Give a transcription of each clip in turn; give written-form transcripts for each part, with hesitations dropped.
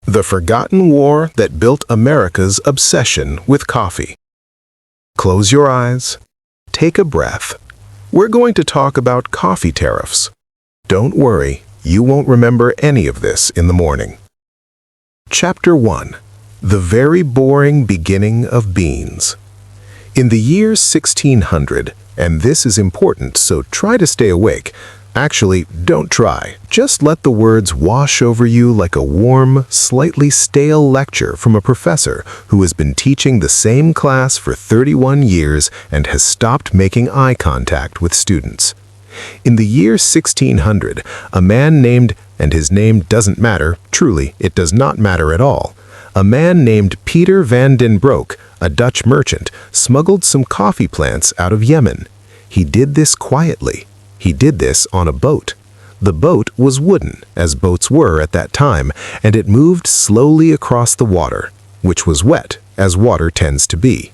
The forgotten war that built America's obsession with coffee. Close your eyes. Take a breath. We're going to talk about coffee tariffs. Don't worry, you won't remember any of this in the morning. Chapter 1. The very boring beginning of beans. In the year 1600, and this is important, so try to stay awake. Actually, don't try. Just let the words wash over you like a warm, slightly stale lecture from a professor who has been teaching the same class for 31 years and has stopped making eye contact with students. In the year 1600, a man named, and his name doesn't matter, truly, it does not matter at all, a man named Peter van den Broek, a Dutch merchant, smuggled some coffee plants out of Yemen. He did this quietly. He did this on a boat. The boat was wooden, as boats were at that time, and it moved slowly across the water, which was wet, as water tends to be.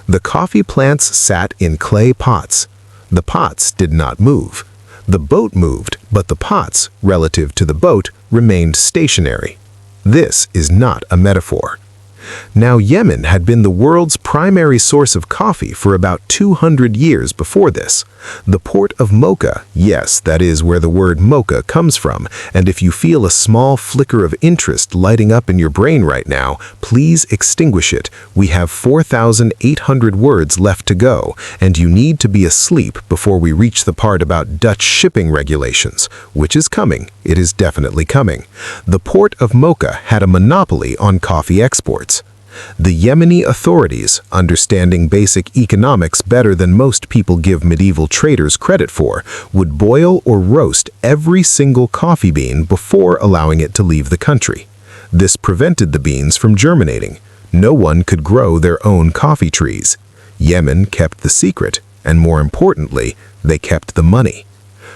The coffee plants sat in clay pots. The pots did not move. The boat moved, but the pots, relative to the boat, remained stationary. This is not a metaphor. Now, Yemen had been the world's primary source of coffee for about 200 years before this. The port of Mocha, yes, that is where the word mocha comes from, and if you feel a small flicker of interest lighting up in your brain right now, please extinguish it. We have 4,800 words left to go, and you need to be asleep before we reach the part about Dutch shipping regulations, which is coming. It is definitely coming. The port of Mocha had a monopoly on coffee exports. The Yemeni authorities, understanding basic economics better than most people give medieval traders credit for, would boil or roast every single coffee bean before allowing it to leave the country. This prevented the beans from germinating. No one could grow their own coffee trees. Yemen kept the secret, and more importantly, they kept the money.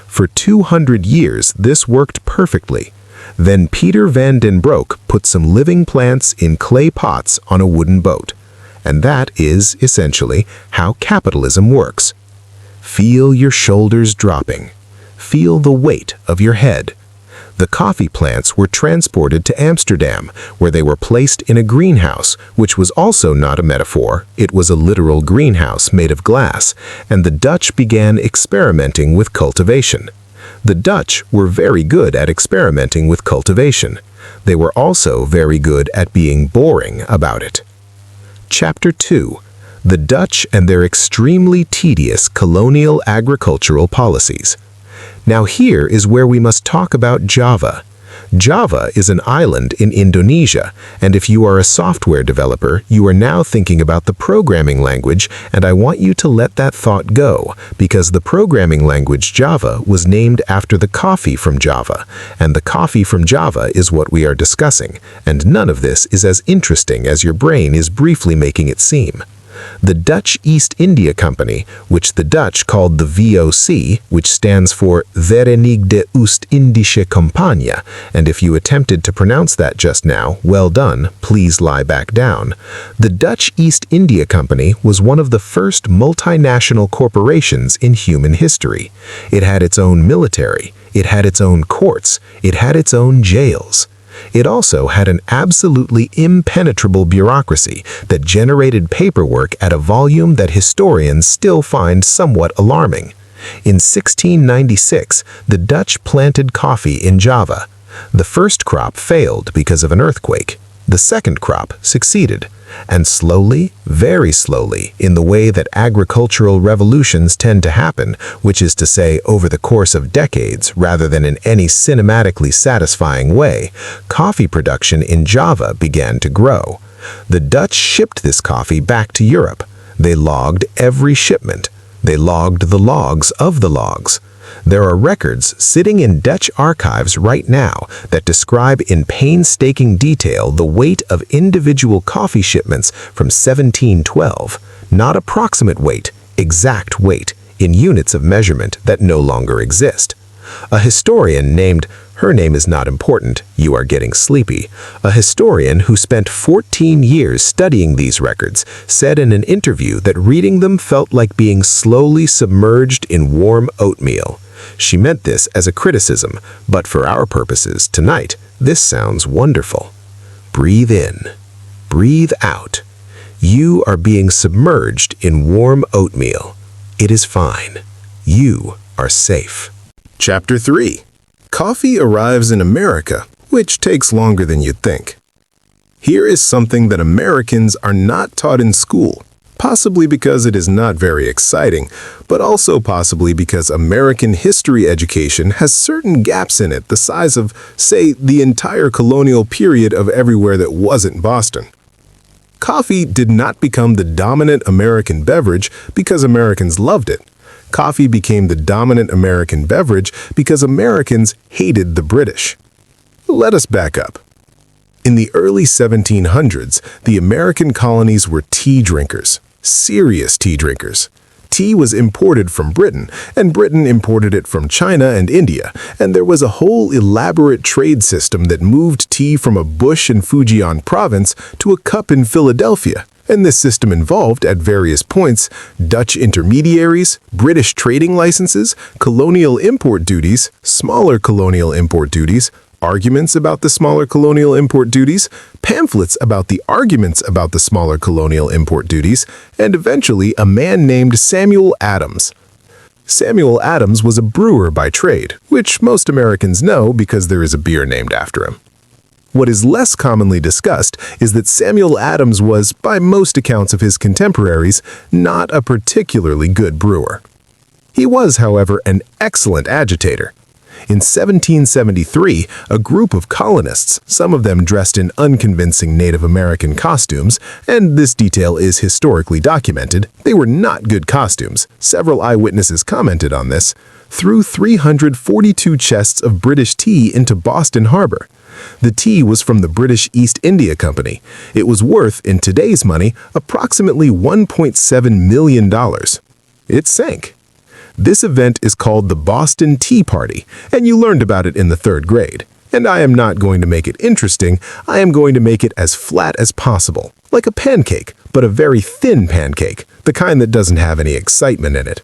For 200 years, this worked perfectly. Then Peter van den Broek put some living plants in clay pots on a wooden boat. And that is, essentially, how capitalism works. Feel your shoulders dropping. Feel the weight of your head. The coffee plants were transported to Amsterdam, where they were placed in a greenhouse, which was also not a metaphor. It was a literal greenhouse made of glass, and the Dutch began experimenting with cultivation. The Dutch were very good at experimenting with cultivation. They were also very good at being boring about it. Chapter 2. The Dutch and their extremely tedious colonial agricultural policies. Now here is where we must talk about Java. Java is an island in Indonesia, and if you are a software developer, you are now thinking about the programming language, and I want you to let that thought go, because the programming language Java was named after the coffee from Java, and the coffee from Java is what we are discussing, and none of this is as interesting as your brain is briefly making it seem. The Dutch East India Company, which the Dutch called the VOC, which stands for Verenigde Oost-Indische Compagnie, and if you attempted to pronounce that just now, well done, please lie back down. The Dutch East India Company was one of the first multinational corporations in human history. It had its own military, it had its own courts, it had its own jails. It also had an absolutely impenetrable bureaucracy that generated paperwork at a volume that historians still find somewhat alarming. In 1696, the Dutch planted coffee in Java. The first crop failed because of an earthquake. The second crop succeeded. And slowly, very slowly, in the way that agricultural revolutions tend to happen, which is to say over the course of decades rather than in any cinematically satisfying way, coffee production in Java began to grow. The Dutch shipped this coffee back to Europe. They logged every shipment. They logged the logs of the logs. There are records sitting in Dutch archives right now that describe in painstaking detail the weight of individual coffee shipments from 1712, not approximate weight, exact weight, in units of measurement that no longer exist. A historian named, her name is not important, you are getting sleepy, a historian who spent 14 years studying these records said in an interview that reading them felt like being slowly submerged in warm oatmeal. She meant this as a criticism, but for our purposes tonight, this sounds wonderful. Breathe in. Breathe out. You are being submerged in warm oatmeal. It is fine. You are safe. Chapter 3. Coffee arrives in America, which takes longer than you'd think. Here is something that Americans are not taught in school, possibly because it is not very exciting, but also possibly because American history education has certain gaps in it the size of, say, the entire colonial period of everywhere that wasn't Boston. Coffee did not become the dominant American beverage because Americans loved it. Coffee became the dominant American beverage because Americans hated the British. Let us back up. In the early 1700s, the American colonies were tea drinkers, serious tea drinkers. Tea was imported from Britain, and Britain imported it from China and India, and there was a whole elaborate trade system that moved tea from a bush in Fujian province to a cup in Philadelphia. And this system involved, at various points, Dutch intermediaries, British trading licenses, colonial import duties, smaller colonial import duties, arguments about the smaller colonial import duties, pamphlets about the arguments about the smaller colonial import duties, and eventually a man named Samuel Adams. Samuel Adams was a brewer by trade, which most Americans know because there is a beer named after him. What is less commonly discussed is that Samuel Adams was, by most accounts of his contemporaries, not a particularly good brewer. He was, however, an excellent agitator. In 1773, a group of colonists, some of them dressed in unconvincing Native American costumes, and this detail is historically documented, they were not good costumes, several eyewitnesses commented on this, threw 342 chests of British tea into Boston Harbor. The tea was from the British East India Company. It was worth, in today's money, approximately $1.7 million. It sank. This event is called the Boston Tea Party, and you learned about it in the 3rd grade. And I am not going to make it interesting, I am going to make it as flat as possible, like a pancake, but a very thin pancake, the kind that doesn't have any excitement in it.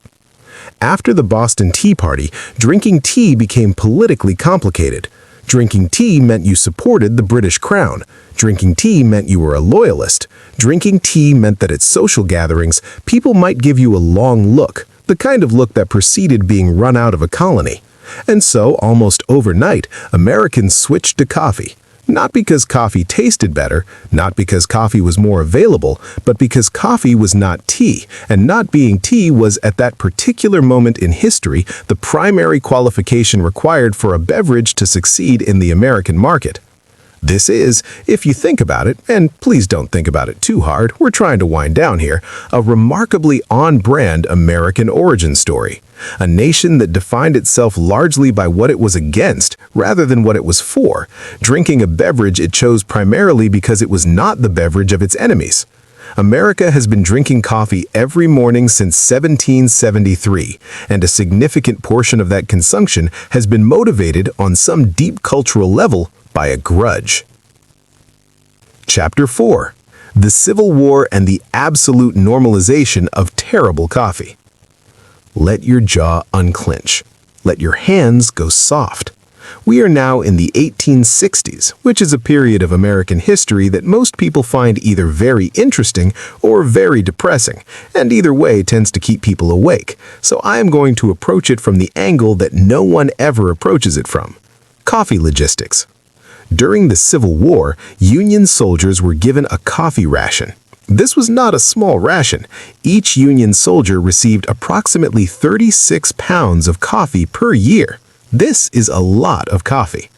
After the Boston Tea Party, drinking tea became politically complicated. Drinking tea meant you supported the British Crown. Drinking tea meant you were a loyalist. Drinking tea meant that at social gatherings, people might give you a long look, the kind of look that preceded being run out of a colony. And so, almost overnight, Americans switched to coffee. Not because coffee tasted better, not because coffee was more available, but because coffee was not tea, and not being tea was, at that particular moment in history, the primary qualification required for a beverage to succeed in the American market. This is, if you think about it, and please don't think about it too hard, we're trying to wind down here, a remarkably on-brand American origin story. A nation that defined itself largely by what it was against, rather than what it was for, drinking a beverage it chose primarily because it was not the beverage of its enemies. America has been drinking coffee every morning since 1773, and a significant portion of that consumption has been motivated on some deep cultural level by a grudge. Chapter 4. The Civil War and the Absolute Normalization of Terrible Coffee. Let your jaw unclench. Let your hands go soft. We are now in the 1860s, which is a period of American history that most people find either very interesting or very depressing, and either way tends to keep people awake, so I am going to approach it from the angle that no one ever approaches it from: coffee logistics. During the Civil War, Union soldiers were given a coffee ration. This was not a small ration. Each Union soldier received approximately 36 pounds of coffee per year. This is a lot of coffee.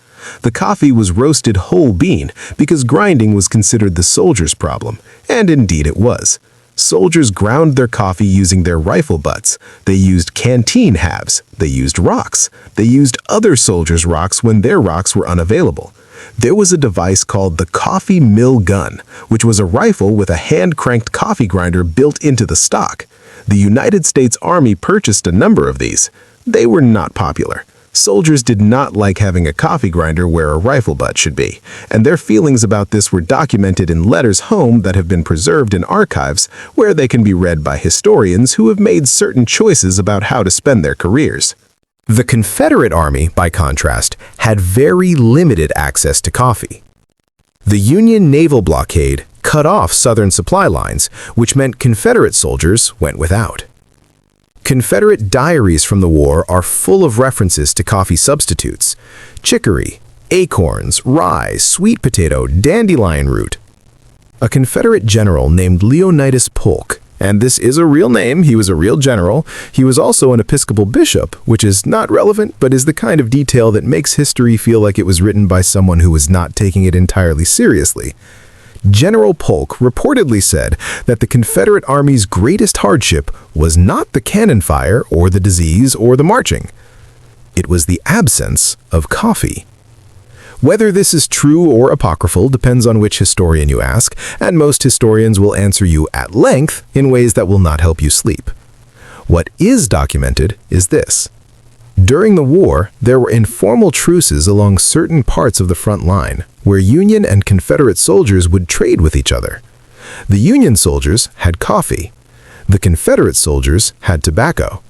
The coffee was roasted whole bean because grinding was considered the soldiers' problem, and indeed it was. Soldiers ground their coffee using their rifle butts. They used canteen halves. They used rocks. They used other soldiers' rocks when their rocks were unavailable. There was a device called the coffee mill gun, which was a rifle with a hand-cranked coffee grinder built into the stock. The United States Army purchased a number of these. They were not popular. Soldiers did not like having a coffee grinder where a rifle butt should be, and their feelings about this were documented in letters home that have been preserved in archives, where they can be read by historians who have made certain choices about how to spend their careers. The Confederate Army, by contrast, had very limited access to coffee. The Union naval blockade cut off Southern supply lines, which meant Confederate soldiers went without. Confederate diaries from the war are full of references to coffee substitutes: chicory, acorns, rye, sweet potato, dandelion root. A Confederate general named Leonidas Polk, and this is a real name, he was a real general, he was also an Episcopal bishop, which is not relevant but is the kind of detail that makes history feel like it was written by someone who was not taking it entirely seriously. General Polk reportedly said that the Confederate Army's greatest hardship was not the cannon fire or the disease or the marching. It was the absence of coffee. Whether this is true or apocryphal depends on which historian you ask, and most historians will answer you at length in ways that will not help you sleep. What is documented is this. During the war, there were informal truces along certain parts of the front line, where Union and Confederate soldiers would trade with each other. The Union soldiers had coffee. The Confederate soldiers had tobacco.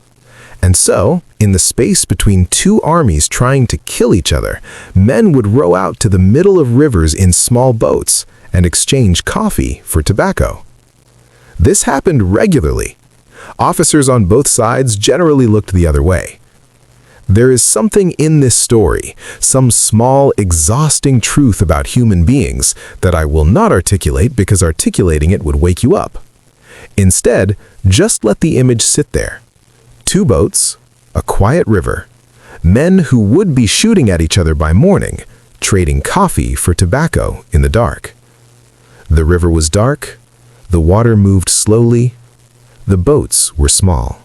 And so, in the space between two armies trying to kill each other, men would row out to the middle of rivers in small boats and exchange coffee for tobacco. This happened regularly. Officers on both sides generally looked the other way. There is something in this story, some small, exhausting truth about human beings that I will not articulate because articulating it would wake you up. Instead, just let the image sit there. Two boats, a quiet river, men who would be shooting at each other by morning, trading coffee for tobacco in the dark. The river was dark, the water moved slowly, the boats were small.